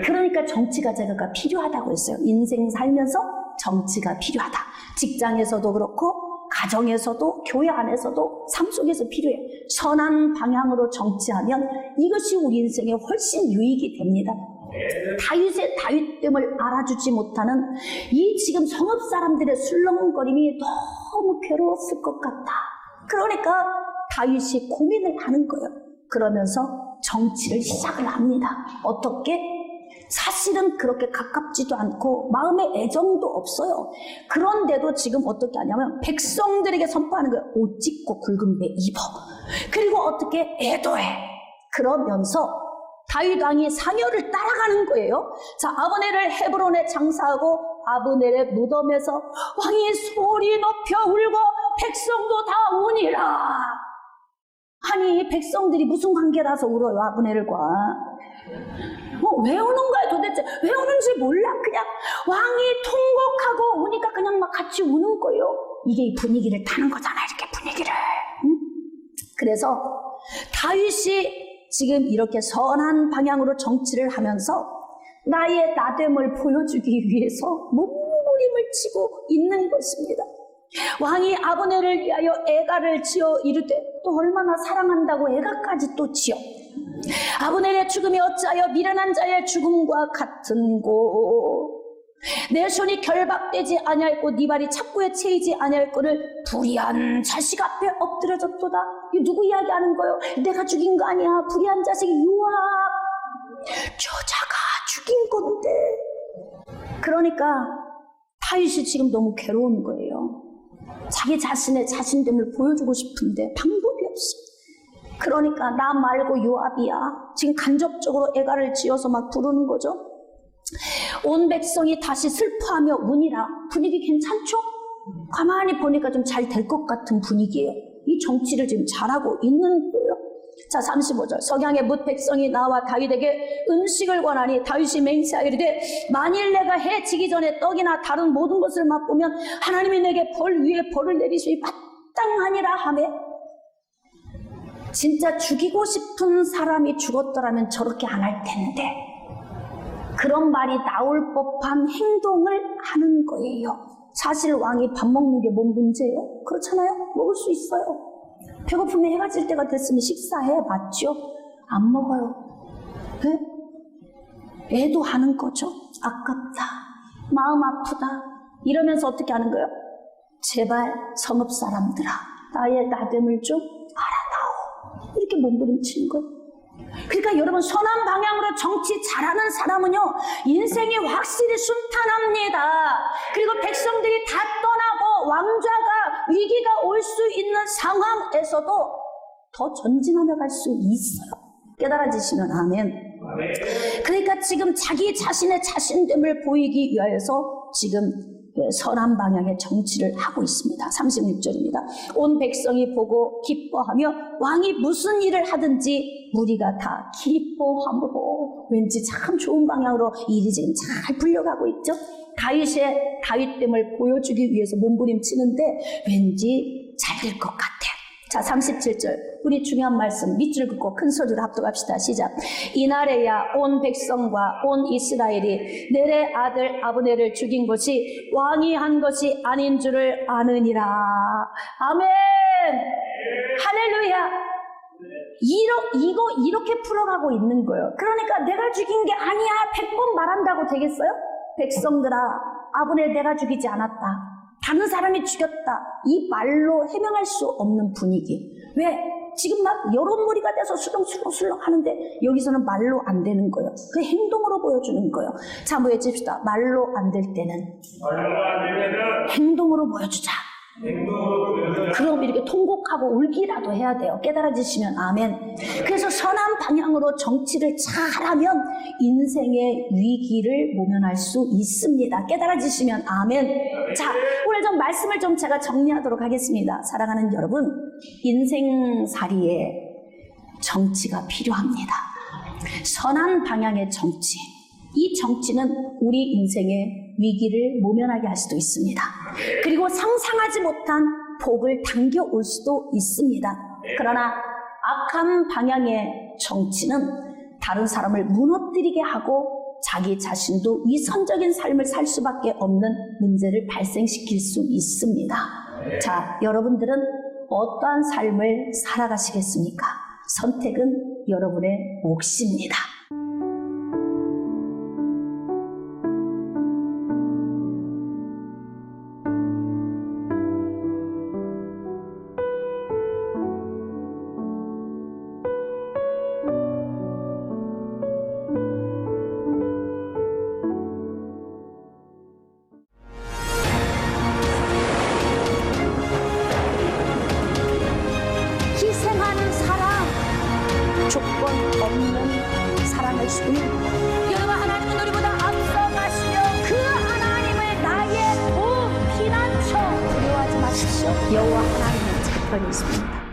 그러니까 정치가 제가 필요하다고 했어요. 인생 살면서 정치가 필요하다. 직장에서도 그렇고 가정에서도 교회 안에서도 삶 속에서 필요해. 선한 방향으로 정치하면 이것이 우리 인생에 훨씬 유익이 됩니다. 다윗의 다윗됨을 알아주지 못하는 이 지금 성읍 사람들의 술렁거림이 너무 괴로웠을 것 같다. 그러니까 다윗이 고민을 하는 거예요. 그러면서 정치를 시작을 합니다. 어떻게? 사실은 그렇게 가깝지도 않고 마음에 애정도 없어요. 그런데도 지금 어떻게 하냐면 백성들에게 선포하는 거예요. 옷 찢고 굵은 배 입어. 그리고 어떻게 애도해. 그러면서 다윗 왕이 사녀를 따라가는 거예요. 자, 아브넬을 헤브론에 장사하고 아브넬의 무덤에서 왕이 소리 높여 울고 백성도 다 우니라. 아니, 백성들이 무슨 관계라서 울어요, 아브넬과. 왜 우는 거야 도대체? 왜 우는지 몰라. 그냥 왕이 통곡하고 우니까 그냥 막 같이 우는 거예요. 이게 분위기를 타는 거잖아, 이렇게 분위기를. 응? 그래서 다윗이 지금 이렇게 선한 방향으로 정치를 하면서 나의 나됨을 보여주기 위해서 몸부림을 치고 있는 것입니다. 왕이 아브넬을 위하여 애가를 지어 이르되 또 얼마나 사랑한다고 애가까지 또 지어. 아브넬의 죽음이 어찌하여 미련한 자의 죽음과 같은고. 내 손이 결박되지 아니하였고 네 발이 착고에 채이지 아니할 거를 불의한 자식 앞에 엎드려졌도다. 이 누구 이야기하는 거예요? 내가 죽인 거 아니야. 불의한 자식이 요압 저자가 죽인 건데. 그러니까 다윗이 지금 너무 괴로운 거예요. 자기 자신의 자신됨을 보여주고 싶은데 방법이 없어. 그러니까 나 말고 요압이야. 지금 간접적으로 애가를 지어서 막 부르는 거죠. 온 백성이 다시 슬퍼하며 우니라. 분위기 괜찮죠? 가만히 보니까 좀 잘 될 것 같은 분위기예요. 이 정치를 지금 잘하고 있는 거예요. 자, 35절. 석양의 뭇 백성이 나와 다윗에게 음식을 권하니 다윗이 맹세하기를 만일 내가 해 지기 전에 떡이나 다른 모든 것을 맛보면 하나님이 내게 벌 위에 벌을 내리시니 마땅하니라 하매. 진짜 죽이고 싶은 사람이 죽었더라면 저렇게 안 할 텐데 그런 말이 나올 법한 행동을 하는 거예요. 사실 왕이 밥 먹는 게 뭔 문제예요? 그렇잖아요? 먹을 수 있어요. 배고프면 해가 질 때가 됐으면 식사해 봤죠? 안 먹어요. 네? 애도 하는 거죠. 아깝다. 마음 아프다. 이러면서 어떻게 하는 거예요? 제발 성읍 사람들아 나의 나됨을 좀 알아다오. 이렇게 몸부림치는 거예요. 그러니까 여러분 선한 방향으로 정치 잘하는 사람은요 인생이 확실히 순탄합니다. 그리고 백성들이 다 떠나고 왕좌가 위기가 올 수 있는 상황에서도 더 전진하며 갈 수 있어요. 깨달아지시면 아멘. 그러니까 지금 자기 자신의 자신됨을 보이기 위하여서 지금 선한 방향의 정치를 하고 있습니다. 36절입니다. 온 백성이 보고 기뻐하며 왕이 무슨 일을 하든지 무리가 다 기뻐함으로. 왠지 참 좋은 방향으로 일이 지금 잘 풀려가고 있죠. 다윗의 다윗됨을 보여주기 위해서 몸부림치는데 왠지 잘 될 것 같아요. 자, 37절. 우리 중요한 말씀 밑줄 긋고 큰 소리로 합독합시다. 시작. 이날에야 온 백성과 온 이스라엘이 넬의 아들 아브넬을 죽인 것이 왕이 한 것이 아닌 줄을 아느니라. 아멘. 할렐루야. 이렇게 풀어가고 있는 거예요. 그러니까 내가 죽인 게 아니야 100번 말한다고 되겠어요? 백성들아 아브넬 내가 죽이지 않았다. 다른 사람이 죽였다. 이 말로 해명할 수 없는 분위기. 왜? 지금 막 여론몰이가 돼서 수렁수렁 하는데 여기서는 말로 안 되는 거예요. 그 행동으로 보여주는 거예요. 자, 한번 외칩시다. 말로 안 될 때는 행동으로 보여주자. 그럼 이렇게 통곡하고 울기라도 해야 돼요. 깨달아지시면 아멘. 그래서 선한 방향으로 정치를 잘하면 인생의 위기를 모면할 수 있습니다. 깨달아지시면 아멘. 자, 오늘 좀 말씀을 좀 제가 정리하도록 하겠습니다. 사랑하는 여러분, 인생살이에 정치가 필요합니다. 선한 방향의 정치. 이 정치는 우리 인생의 위기를 모면하게 할 수도 있습니다. 그리고 상상하지 못한 복을 당겨올 수도 있습니다. 그러나 악한 방향의 정치는 다른 사람을 무너뜨리게 하고 자기 자신도 위선적인 삶을 살 수밖에 없는 문제를 발생시킬 수 있습니다. 자, 여러분들은 어떠한 삶을 살아가시겠습니까? 선택은 여러분의 몫입니다. 희생하는 사랑, 조건 없는 사랑을 주는 여러분, 하나님은 우리보다 앞서가시며 그 하나님을 나의 피난처 두려워하지 마십시오. 여호와 하나님은 찾고 있습니다.